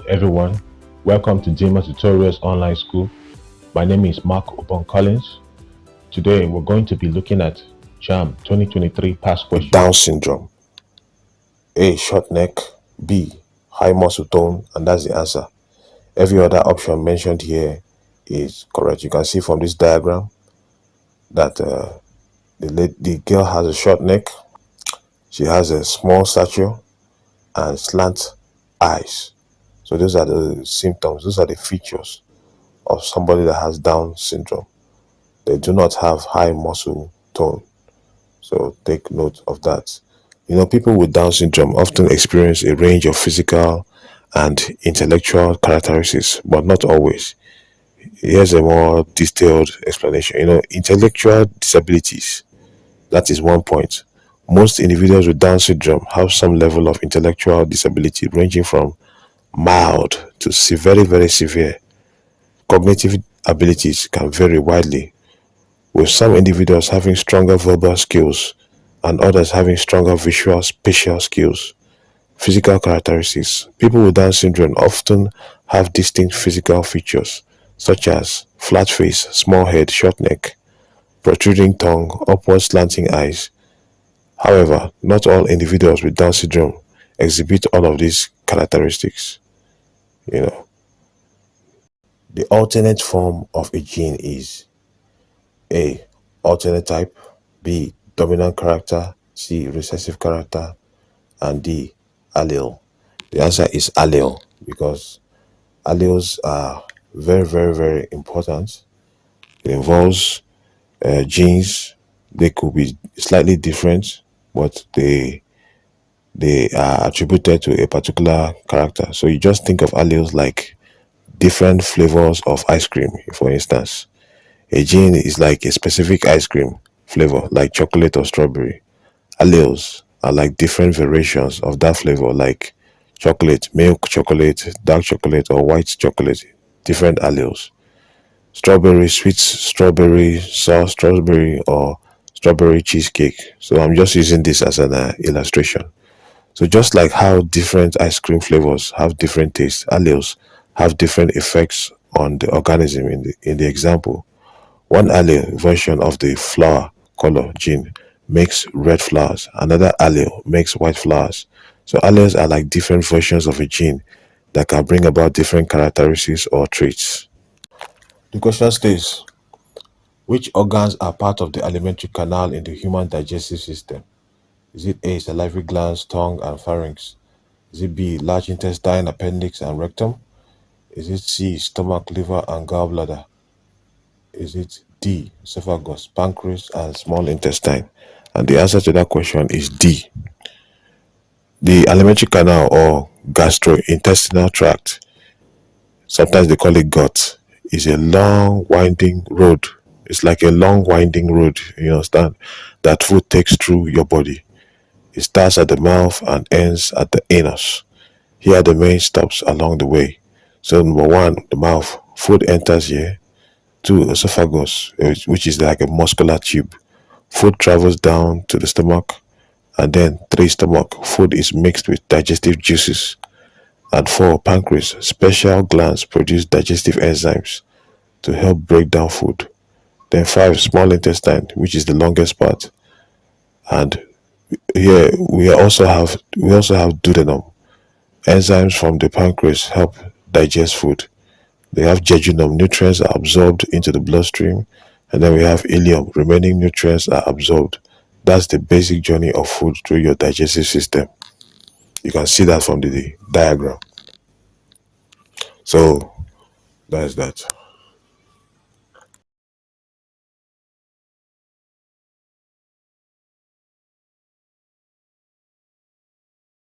everyone. Welcome to JAMB Tutorials Online School. My name is Mark Upon Collins. Today we're going to be looking at JAMB 2023 past questions. Down syndrome. A. Short neck. B. High muscle tone, and that's the answer. Every other option mentioned here is correct. You can see from this diagram that the girl has a short neck, she has a small stature, and slant eyes. So those are the symptoms, those are the features of somebody that has Down syndrome. They do not have high muscle tone. So take note of that. You know, people with Down syndrome often experience a range of physical and intellectual characteristics, but not always. Here's a more detailed explanation. You know, intellectual disabilities, that is one point. Most individuals with Down syndrome have some level of intellectual disability ranging from mild to very, very severe. Cognitive abilities can vary widely, with some individuals having stronger verbal skills and others having stronger visual spatial skills. Physical characteristics. People with Down syndrome often have distinct physical features such as flat face, small head, short neck, protruding tongue, upward slanting eyes. However, not all individuals with Down syndrome exhibit all of these characteristics. You know, the alternate form of a gene is A. Alternate type, B. Dominant character, C. Recessive character, and D. Allele. The answer is allele, because alleles are very, very, very important. It involves genes. They could be slightly different, but they are attributed to a particular character. So you just think of alleles like different flavors of ice cream. For instance, a gene is like a specific ice cream flavor, like chocolate or strawberry. Alleles are like different variations of that flavor, like chocolate, milk chocolate, dark chocolate, or white chocolate. Different alleles. Strawberry, sweet strawberry, sour strawberry, or strawberry cheesecake. So I'm just using this as an illustration. So just like how different ice cream flavors have different tastes, alleles have different effects on the organism. In the example, one allele version of the flower color gene makes red flowers. Another allele makes white flowers. So alleles are like different versions of a gene that can bring about different characteristics or traits. The question states, which organs are part of the alimentary canal in the human digestive system? Is it A. Salivary glands, tongue, and pharynx? Is it B. Large intestine, appendix, and rectum? Is it C. Stomach, liver, and gallbladder? Is it D. Esophagus, pancreas, and small intestine? And the answer to that question is D. The alimentary canal, or gastrointestinal tract, sometimes they call it gut, is a long winding road. It's like a long winding road, you understand, that food takes through your body. It starts at the mouth and ends at the anus. Here are the main stops along the way. So number one, the mouth, food enters here. Two, esophagus, which is like a muscular tube. Food travels down to the stomach. And then three, stomach, food is mixed with digestive juices. And four, pancreas, special glands produce digestive enzymes to help break down food. Then five, small intestine, which is the longest part. And here we also have duodenum. Enzymes from the pancreas help digest food. They have jejunum, nutrients are absorbed into the bloodstream, and then we have ileum, remaining nutrients are absorbed. That's the basic journey of food through your digestive system. You can see that from the diagram. So that's that.